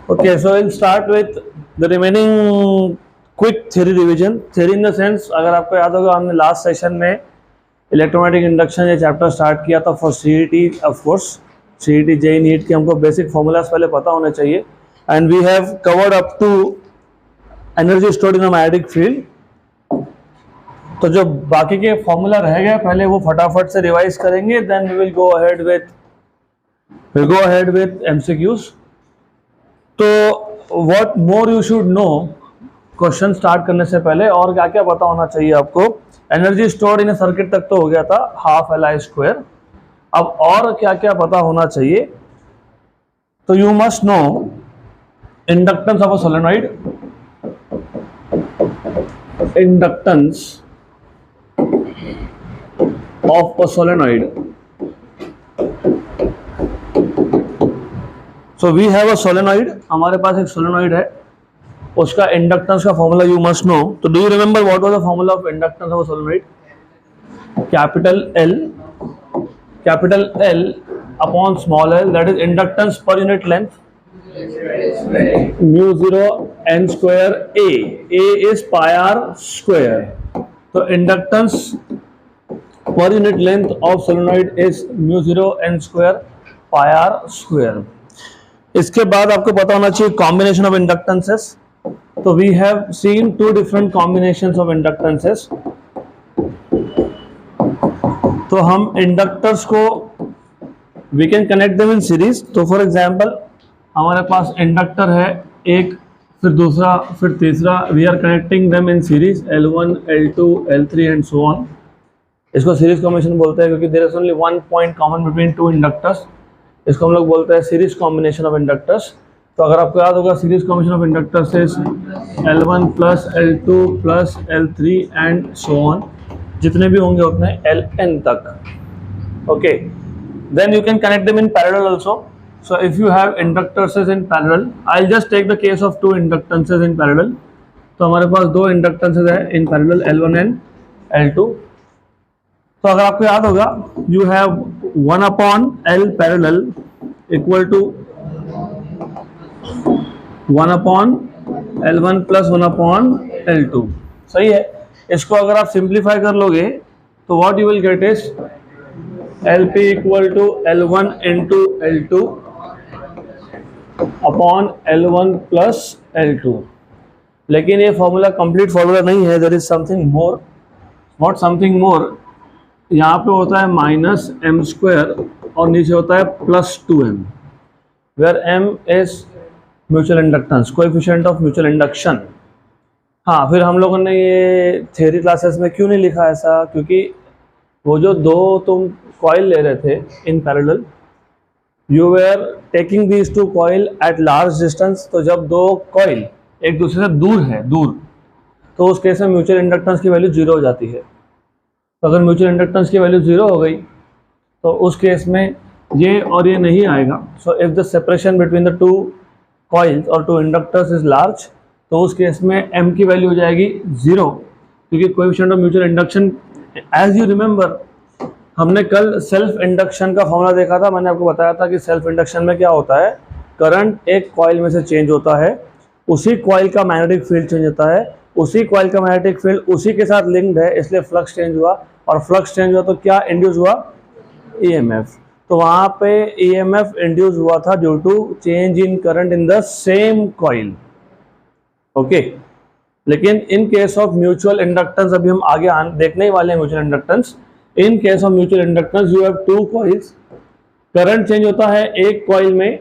Okay, so we'll start with the remaining quick theory revision. Theory in the sense, अगर आपको याद होगा हमने लास्ट सेशन में इलेक्ट्रोमैग्नेटिक इंडक्शन ये चैप्टर स्टार्ट किया था for CET. Of course CET JEE NEET के हमको बेसिक फॉर्मूलाज पहले पता होने चाहिए. And we have covered up to energy stored in a magnetic field. तो जो बाकी के फॉर्मूला रह गए पहले वो फटाफट से रिवाइज करेंगे. Then we will go ahead with MCQs. तो what more you should know question start करने से पहले, और क्या क्या पता होना चाहिए आपको. एनर्जी स्टोर्ड इन सर्किट तक तो हो गया था, हाफ Li². अब और क्या क्या पता होना चाहिए. तो you must know inductance of a solenoid. Inductance of a solenoid. So we have a solenoid. हमारे पास एक सोलेनॉइड है, उसका इंडक्टेंस का फॉर्मूला यू मस्ट नो. तो do you remember what was the formula of inductance of a solenoid? Capital L upon small l, that is inductance per unit length, μ0 n² A is pi r square. तो inductance per unit length of solenoid is μ0 n² pi r square. इसके बाद आपको पता होना चाहिए combination of inductances. तो we have seen two different combinations of inductances. तो हम इंडक्टर्स को we can connect them in series. तो फॉर एग्जांपल हमारे पास इंडक्टर है एक, फिर दूसरा, फिर तीसरा. We are connecting them in series L1, L2, L3 and so on. इसको सीरीज कॉम्बिनेशन बोलते हैं क्योंकि there is only one point common between two inductors. इसको हम लोग बोलते हैं सीरीज कॉम्बिनेशन ऑफ इंडक्टर्स. तो अगर आपको याद होगा series combination of inductors is L1 plus L2 plus L3 and so on. जितने भी होंगे उतने Ln तक. Okay, then you can connect them in parallel also. So if you have inductances in parallel, I will just take the case of two inductances in parallel. तो हमारे पास दो इंडक्टेंसेस है in parallel, L1 and L2. तो अगर आपको याद होगा you have 1 upon L parallel equal to 1 upon L1 plus 1 upon L2. सही है. इसको अगर आप सिंप्लीफाई कर लोगे तो what you will get is LP equal to L1 into L2 upon L1 plus L2. लेकिन ये फॉर्मूला कंप्लीट फॉर्मूला नहीं है. There is something more. What something more? यहाँ पे होता है -m² और नीचे होता है +2m, where m is mutual inductance, coefficient of mutual induction. हाँ, फिर हम लोगों ने ये थ्योरी क्लासेस में क्यों नहीं लिखा ऐसा? क्योंकि वो जो दो तुम कॉइल ले रहे थे in parallel, you were taking these two coil at large distance. तो जब दो कॉइल एक दूसरे से दूर, तो उस केस में म्यूचुअल इंडक्टेंस की वैल्यू 0 हो जाती है. तो अगर म्यूचुअल इंडक्टेंस की वैल्यू 0 हो गई तो उस केस में ये और ये नहीं आएगा. So if the separation between the two coils और टू इंडक्टर्स इज लार्ज, तो उस केस में m की वैल्यू हो जाएगी 0, क्योंकि coefficient of mutual induction. As you remember हमने कल सेल्फ इंडक्शन का फॉर्मूला देखा था. मैंने आपको बताया था कि सेल्फ इंडक्शन में क्या होता है, करंट एक कॉइल में से चेंज होता है, उसी कॉइल का मैग्नेटिक फील्ड चेंज होता है, उसी कॉइल का मैग्नेटिक फील्ड उसी के साथ लिंक्ड है, इसलिए फ्लक्स चेंज हुआ. और फ्लक्स चेंज हुआ तो क्या इंड्यूस हुआ? EMF. तो वहाँ पे EMF इंड्यूस हुआ था due to change in current in the same coil. Okay, लेकिन in case of mutual inductance, अभी हम आगे देखने ही वाले हैं mutual inductance. In case of mutual inductance you have two coils, current change होता है एक कॉइल में,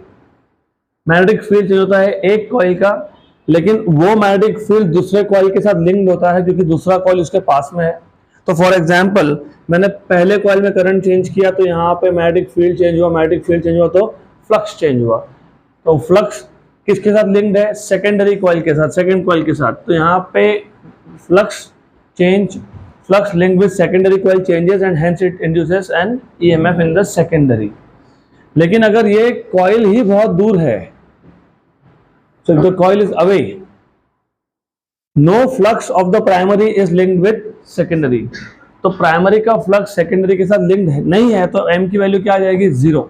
मैग्नेटिक फील्ड चेंज होता है एक कॉइल का, लेकिन वो मैग्नेटिक फील्ड दूसरे कॉइल के साथ लिंक्ड होता है क्योंकि दूसरा कॉइल उसके पास में है. तो फॉर एग्जांपल मैंने पहले कॉइल में करंट चेंज किया तो यहाँ पे मैग्नेटिक फील्ड चेंज हुआ, मैग्नेटिक फील्ड चेंज हुआ तो फ्लक्स चेंज हुआ. तो फ्लक्स किसके साथ लिंक्ड है? सेकेंडरी कॉइल के साथ, सेकेंड कॉइल के साथ. तो यहाँ पे flux link with secondary coil changes and hence it induces an EMF in the secondary. लेकिन अगर ये कॉइल ही बहुत दूर है, so if the coil is away, no flux of the primary is linked with secondary. तो primary का flux secondary के साथ लिंक्ड नहीं है, तो m की वैल्यू क्या आ जाएगी? 0.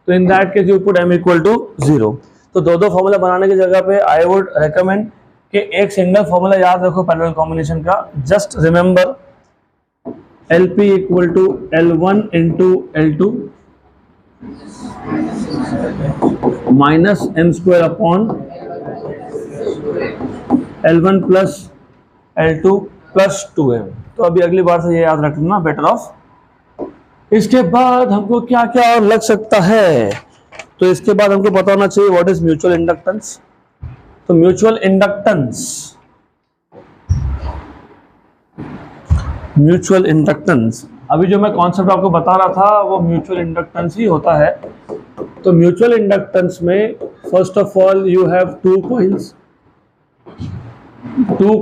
तो in that case you put m equal to 0. तो दो दो फॉर्मूला बनाने की जगह पे आई वुड रेकमेंड कि एक सिंगल फॉर्मूला याद रखो पैरेलल कॉम्बिनेशन का. Just remember LP equal to L1 into L2 minus M square upon L1 plus L2 plus 2M. तो अभी अगली बार से ये याद रखना बेटर ऑफ. इसके बाद हमको क्या क्या और लग सकता है, तो इसके बाद हमको पता होना चाहिए व्हाट इज म्यूचुअल इंडक्टेंस. तो म्यूचुअल इंडक्टेंस अभी जो मैं कॉन्सेप्ट आपको बता रहा था वो म्यूचुअल इंडक्टेंस ही होता है. तो म्यूचुअल इंडक्टेंस में first of all you have two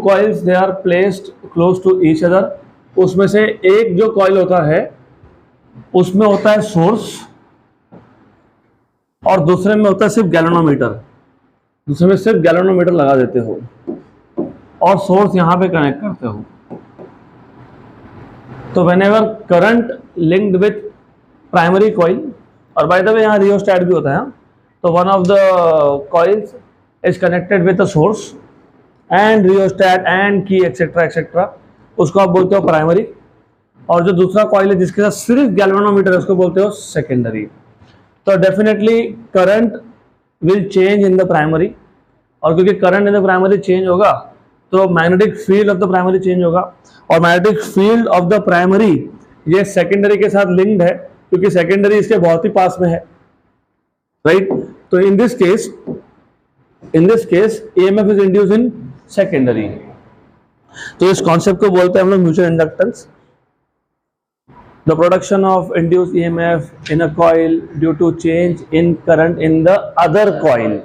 coils they are placed close to each other. उसमें से एक जो कॉइल होता है उसमें होता है सोर्स और दूसरे में होता है सिर्फ गैल्वेनोमीटर. दूसरे में सिर्फ गैल्वेनोमीटर लगा देते हो और सोर्स यहां पे कनेक्ट करते हो. तो whenever current linked with primary coil, और बाय द वे यहाँ रियोस्टैट भी होता है, तो one of the coils is connected with the source and rheostat and की एक्सेट्रा एक्सेट्रा, उसको आप बोलते हो प्राइमरी. और जो दूसरा कॉइल है जिसके साथ सिर्फ गैल्वेनोमीटर है उसको बोलते हो सेकेंडरी. तो definitely current will change in the primary, और क्योंकि current in the primary change होगा तो magnetic field of the primary change होगा, और magnetic field of the primary ये सेकेंडरी के साथ लिंक्ड है क्योंकि सेकेंडरी इसके बहुत ही पास में है, राइट. तो in this case EMF is induced in secondary. तो इस कॉन्सेप्ट को बोलते हैं हम लोग mutual inductance. The production of induced EMF in a coil due to change in current in the other coil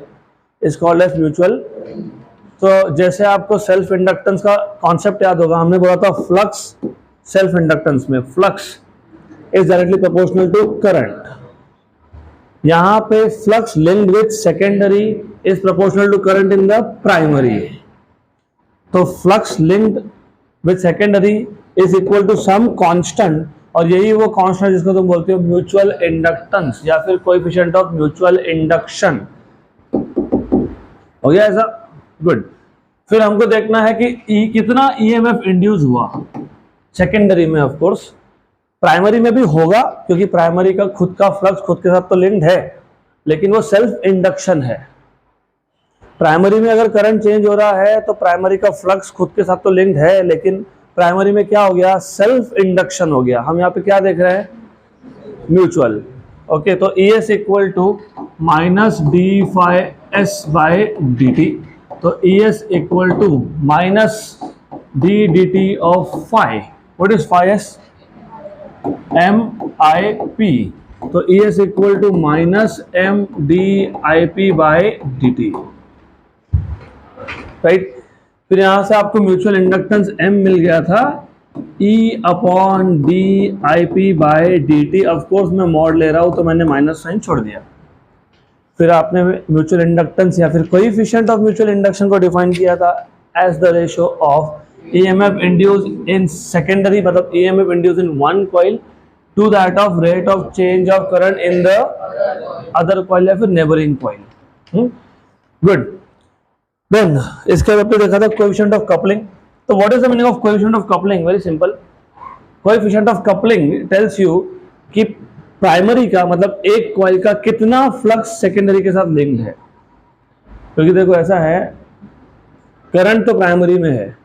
is called as mutual. तो जैसे आपको सेल्फ इंडक्टेंस का कॉन्सेप्ट याद होगा, हमने बोला था फ्लक्स. सेल्फ इंडक्टेंस में flux is directly proportional to current. यहाँ पे flux linked with secondary is proportional to current in the primary. तो flux linked with secondary is equal to some constant, और यही वो कांस्टेंट जिसको तुम बोलते हो म्यूचुअल इंडक्टेंस या फिर कोएफिशिएंट ऑफ म्यूचुअल इंडक्शन. हो गया ऐसा? गुड. फिर हमको देखना है कि कितना EMF इंड्यूस हुआ सेकेंडरी में. ऑफ कोर्स प्राइमरी में भी होगा क्योंकि प्राइमरी का खुद का फ्लक्स खुद के साथ तो लिंक्ड है, लेकिन वो सेल्फ इंडक्शन है. प्राइमरी में अगर करंट चेंज हो रहा है तो प्राइमरी का फ्लक्स खुद के साथ तो लिंक्ड है, लेकिन प्राइमरी में क्या हो गया, सेल्फ इंडक्शन हो गया. हम यहाँ पे क्या देख रहे हैं, म्यूचुअल. ओके, तो ES equal to minus D phi S by D T. तो ES equal to minus D D T of phi. What is phi S? MIP. तो ES equal to minus MDIP by D T, right. फिर यहां से आपको mutual inductance M मिल गया था E upon DIP by DT. Of course मैं mod ले रहा हूं तो मैंने माइनस साइन छोड़ दिया. फिर आपने म्यूचुअल इंडक्टेंस या फिर कोएफिशिएंट ऑफ म्यूचुअल इंडक्शन को डिफाइन किया था as the ratio of EMF induced in secondary, मतलब EMF induced in one coil to that of rate of change of current in the other coil या फिर neighbouring coil. Good. Then इसके बाद देखा था कोएफिशिएंट ऑफ कपलिंग. तो what is the meaning of coefficient of coupling? Very simple. Coefficient of coupling tells you कि primary का मतलब एक कॉइल का कितना फ्लक्स सेकेंडरी के साथ लिंक्ड है. क्योंकि देखो ऐसा है, करंट तो प्राइमरी में है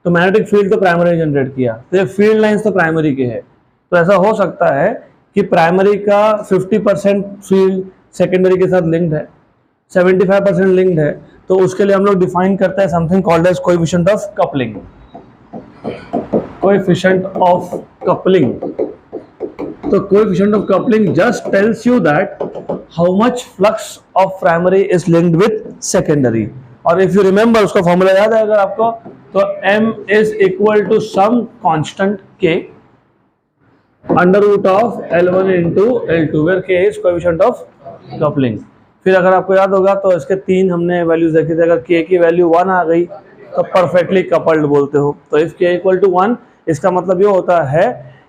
तो मैग्नेटिक फील्ड तो प्राइमरी ने जनरेट किया, तो ये फील्ड लाइंस तो प्राइमरी के है. तो ऐसा हो सकता है कि प्राइमरी का 50% फील्ड सेकेंडरी के साथ लिंक्ड है, 75% लिंक्ड है. तो उसके लिए हम लोग डिफाइन करते हैं something called as coefficient of coupling. Coefficient of coupling. तो coefficient of coupling just tells you that how much flux of primary is linked with secondary. और इफ यू रिमेंबर उसका फॉर्मूला याद है अगर आपको, तो M is equal to some constant K under root of L1 into L2 where K is coefficient of coupling. फिर अगर आपको याद होगा तो इसके तीन हमने वैल्यूज देखी थी. अगर K की वैल्यू 1 आ गई तो परफेक्टली कपल्ड बोलते हो. तो इफ K इक्वल टू 1 इसका मतलब ये होता है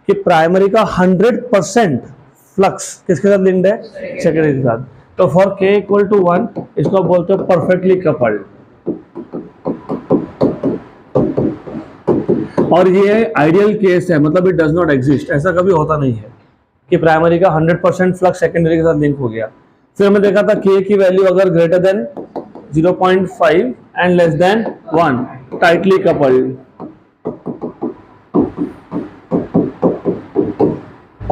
कि प्राइमरी का 100% फ्लक्स किसके साथ लिंक्ड है, सेकेंडरी के साथ. तो फॉर k इक्वल टू 1 इसको बोलते हो परफेक्टली कपल्ड। और ये आइडियल केस है, मतलब इट डज नॉट एग्जिस्ट, ऐसा कभी होता नहीं है कि प्राइमरी का 100% फ्लक्स सेकेंडरी के साथ लिंक हो गया। फिर हमने देखा था k की वैल्यू अगर greater than 0.5 and less than 1 tightly coupled,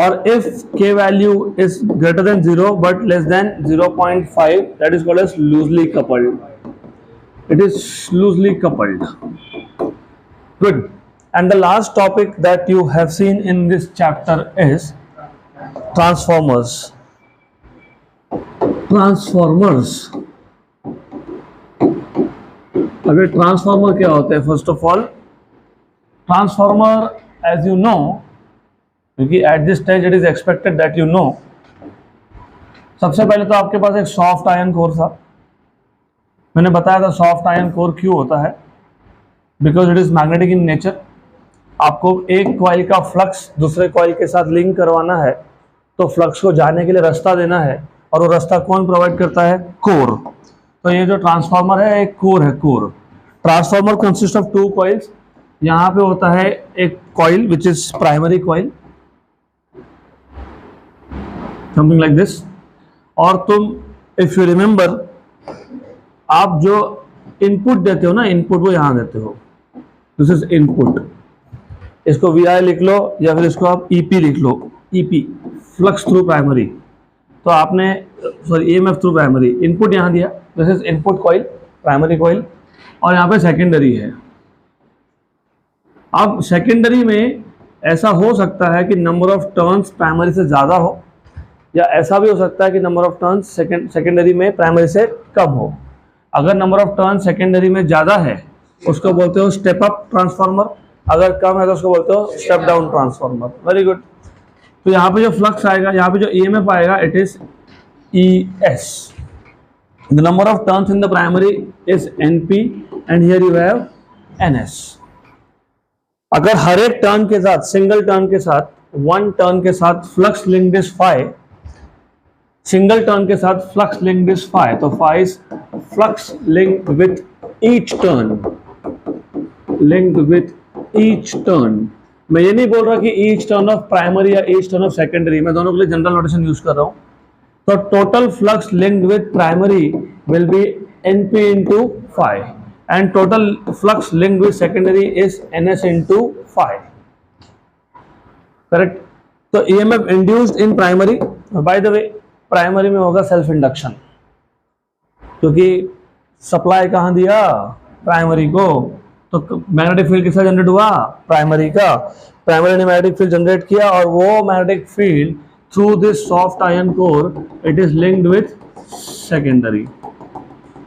or if k value is greater than 0 but less than 0.5, that is called as loosely coupled. It is loosely coupled. Good. And the last topic that you have seen in this chapter is transformers. Transformers. अगर transformer क्या होता है, first of all transformer as you know, क्योंकि at this stage it is expected that you know, सबसे पहले तो आपके पास एक सॉफ्ट आयन कोर था। मैंने बताया था सॉफ्ट आयन कोर क्यों होता है, because it is magnetic in nature. आपको एक कॉइल का फ्लक्स दूसरे कॉइल के साथ लिंक करवाना है, तो फ्लक्स को जाने के लिए रास्ता देना है, और वो रास्ता कौन प्रोवाइड करता है, कोर। तो ये जो ट्रांसफार्मर है एक कोर है, core. Transformer consist of 2 coils. यहाँ पे होता है एक coil which is primary coil, something like this. और तुम इफ यू रिमेंबर, आप जो इनपुट देते हो ना, इनपुट वो यहां देते हो, दिस इज इनपुट। इसको VI लिख लो या फिर इसको आप EP लिख लो, EP फ्लक्स थ्रू प्राइमरी। तो आपने sorry EMF through primary, input यहां दिया, this is input coil, primary coil, और यहाँ पे सेकेंडरी है। अब सेकेंडरी में ऐसा हो सकता है कि नंबर ऑफ टर्न्स प्राइमरी से ज़्यादा हो, या ऐसा भी हो सकता है कि नंबर ऑफ टर्न्स सेकेंडरी में प्राइमरी से कम हो। अगर नंबर ऑफ टर्न्स सेकेंडरी में ज़्यादा है उसको बोलते हो स्टेप अप ट्रांसफार्मर, अगर कम है तो उसको बोलते हो step down transformer. Very good. तो यहाँ पे जो फ्लक्स आएगा, यहाँ पे जो EMF आएगा, it is ES। The number of turns in the primary is NP and here you have NS। अगर हर एक टर्न के साथ, सिंगल टर्न के साथ, 1 टर्न के साथ flux linked is phi, single turn के साथ फ्लक्स लिंक्ड इज phi, तो phi is flux linked with each turn, linked with each turn. मैं ये नहीं बोल रहा कि ईच टर्न ऑफ प्राइमरी या ईच टर्न ऑफ सेकेंडरी, मैं दोनों के लिए जनरल नोटेशन यूज कर रहा हूं। तो total flux linked with primary will be NP into phi and total flux linked with secondary is NS into phi, correct? तो EMF induced in primary, by the way primary में होगा self induction, क्योंकि supply कहाँ दिया, primary को, तो magnetic field किसका generate हुआ, प्राइमरी का। प्राइमरी ने मैग्नेटिक फील्ड जनरेट किया, और वो magnetic field through this soft iron core it is linked with secondary.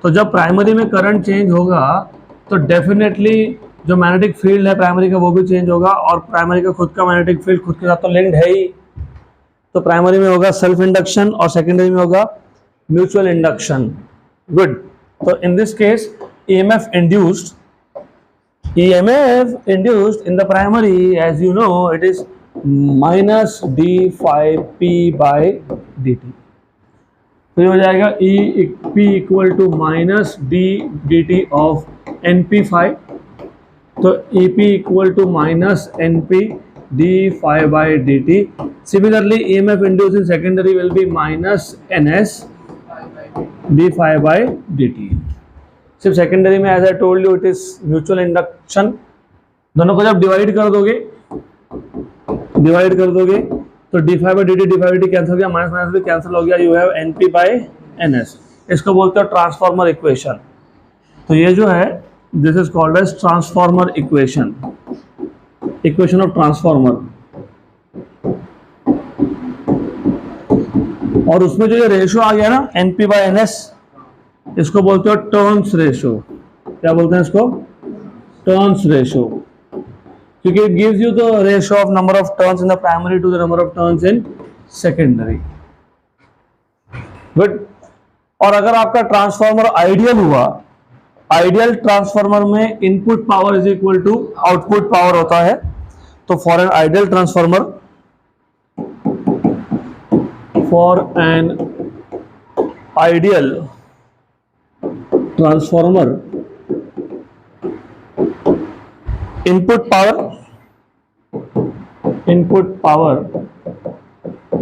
तो जब प्राइमरी में करंट चेंज होगा तो डेफिनेटली जो मैग्नेटिक फील्ड है प्राइमरी का वो भी चेंज होगा, और प्राइमरी का खुद का मैग्नेटिक फील्ड खुद के साथ तो लिंक्ड है ही। तो प्राइमरी में होगा सेल्फ इंडक्शन और सेकेंडरी में होगा म्यूचुअल इंडक्शन। गुड। तो in this case EMF induced in the primary, as you know, it is minus d phi p by dt। तो ये हो जाएगा P equal to minus d dt of NP phi। तो EP equal to minus NP d phi by dt। Similarly, EMF induced in secondary will be minus NS d phi by dt। सिर्फ secondary में as I told you it is mutual induction. दोनों को जब divide कर दोगे तो d phi by d t cancel हो गया, माइनस माइनस भी कैंसिल हो गया, you have NP by NS। इसको बोलते हो ट्रांसफार्मर इक्वेशन। तो ये जो है this is called as transformer equation, equation of transformer. और उसमें जो ये रेशियो आ गया ना NP बाई NS, इसको बोलते हो टर्न्स रेशियो। क्या बोलते हैं इसको, टर्न्स रेशियो, क्योंकि it gives you the ratio of number of turns in the primary to the number of turns in secondary. Good. और अगर आपका ट्रांसफार्मर आइडियल हुआ, आइडियल ट्रांसफार्मर में input power is equal to output power होता है। तो for an ideal transformer, for an ideal transformer input power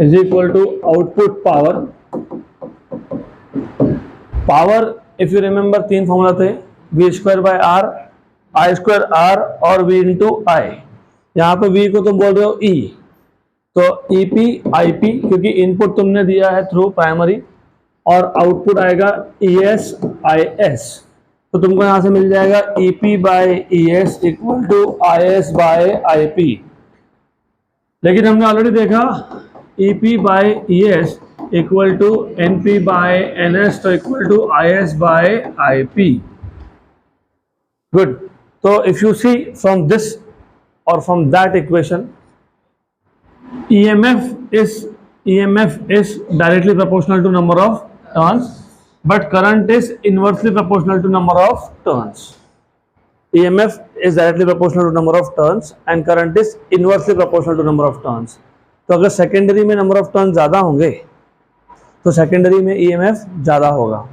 is equal to output power. Power if you remember तीन formula थे, V square by R, I square R और V into I. यहाँ पे we को तुम बोल रहे हो ई, तो ई पी आई पी, क्योंकि इनपुट तुमने दिया है थ्रू प्राइमरी और आउटपुट आएगा ई एस आई एस, तो तुमको यहाँ से मिल जाएगा E P by E S equal to I S by I P. लेकिन हमने ऑलरेडी देखा E P by E S equal to N P by N S, तो equal to I S by I P. Good. तो if you see from this और from that equation, EMF is directly proportional to number of turns, but current is inversely proportional to number of turns. EMF is directly proportional to number of turns and current is inversely proportional to number of turns. तो अगर secondary में number of turn ज़्यादा होंगे तो secondary में EMF ज़्यादा होगा।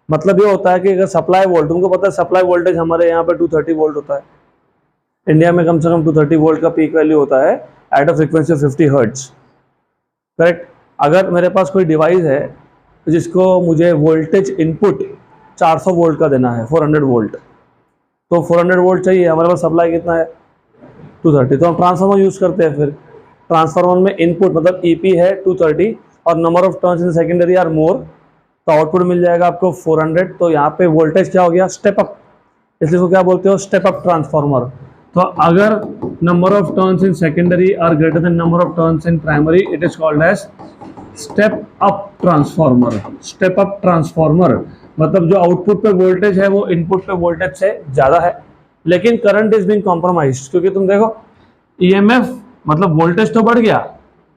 मतलब ये होता है कि अगर सप्लाई वोल्ट, तुमको पता है सप्लाई वोल्टेज हमारे यहाँ पे 230 वोल्ट होता है, इंडिया में कम से कम 230 वोल्ट का पीक वैल्यू होता है at a frequency 50 hertz, correct. अगर मेरे पास कोई डिवाइस है जिसको मुझे वोल्टेज इनपुट 400 वोल्ट का देना है, 400 वोल्ट, तो 400 वोल्ट चाहिए, हमारे पास सप्लाई कितना है 230, तो हम ट्रांसफार्मर यूज़ करते हैं। फिर ट्रांसफार्मर में इनपुट मतलब EP है 230 और number of turns in secondary are more, तो आउटपुट मिल जाएगा आपको 400। तो यहाँ पे वोल्टेज क्या हो गया, स्टेप अप, इसलिए इसको क्या बोलते हो, स्टेप अप ट्रांसफार्मर। तो अगर number of turns in secondary are greater than number of turns in primary, it is called as step up transformer. Step up transformer मतलब जो आउटपुट पे वोल्टेज है वो इनपुट पे वोल्टेज से ज़्यादा है, लेकिन करंट इज बीइंग कॉम्प्रोमाइज्ड, क्योंकि तुम देखो EMF मतलब वोल्टेज तो बढ़ गया,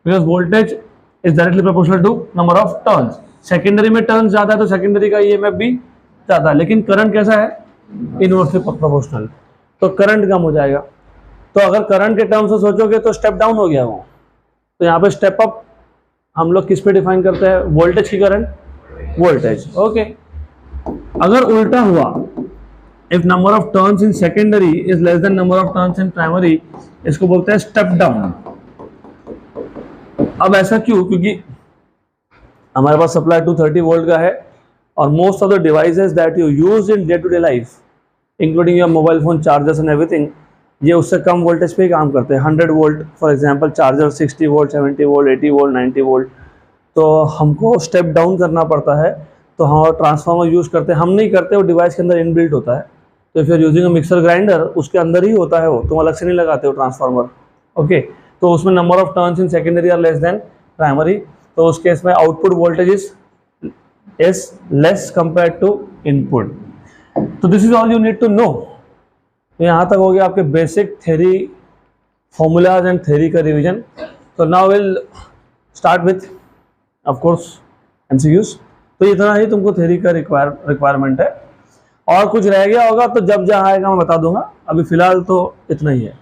because voltage is directly proportional to number of turns. Secondary में टर्न्स ज़्यादा है तो सेकेंडरी का EMF भी ज़्यादा है, लेकिन करंट कैसा है, इनवर्सली प्रोपोर्शनल, तो करंट कम हो जाएगा। तो अगर करंट के टर्म्स से सोचोगे तो स्टेप डाउन हो गया वो, तो यहाँ पे स्टेप अप हम लोग किस पे डिफाइन करते हैं, वोल्टेज की करंट, वोल्टेज, ओके। अगर उल्टा हुआ, if number of turns in secondary is less than number of turns in primary, इसको बोलते हैं स्टेप डाउन। अब ऐसा क्यों, क्योंकि हमारे पास सप्लाई 230 वोल्ट का है और most of the devices that you use in day to day life including your mobile phone chargers and everything, ये उससे कम वोल्टेज पे ही काम करते हैं। 100 volt for example charger 60 volt, 70 volt, 80 volt, 90 volt, तो हमको स्टेप डाउन करना पड़ता है। तो हम ट्रांसफार्मर यूज़ करते हैं, हम नहीं करते, वो डिवाइस के अंदर इनबिल्ट होता है। तो फिर यूजिंग अ मिक्सर ग्राइंडर, उसके अंदर ही होता है वो, तुम अलग से नहीं लगाते हो ट्रांसफार्मर, ओके। तो उसमें number of turns in secondary are less than primary, तो उस केस में output voltage is less compare to input. तो this is all you need to know. यहाँ तक हो गया आपके basic theory formulas and theory का रिवीजन। तो now will start with of course MCQs। तो इतना ही तुमको थ्योरी का रिक्वायरमेंट है, और कुछ रह गया होगा तो जब जहाँ आएगा मैं बता दूंगा, अभी फिलहाल तो इतना ही है।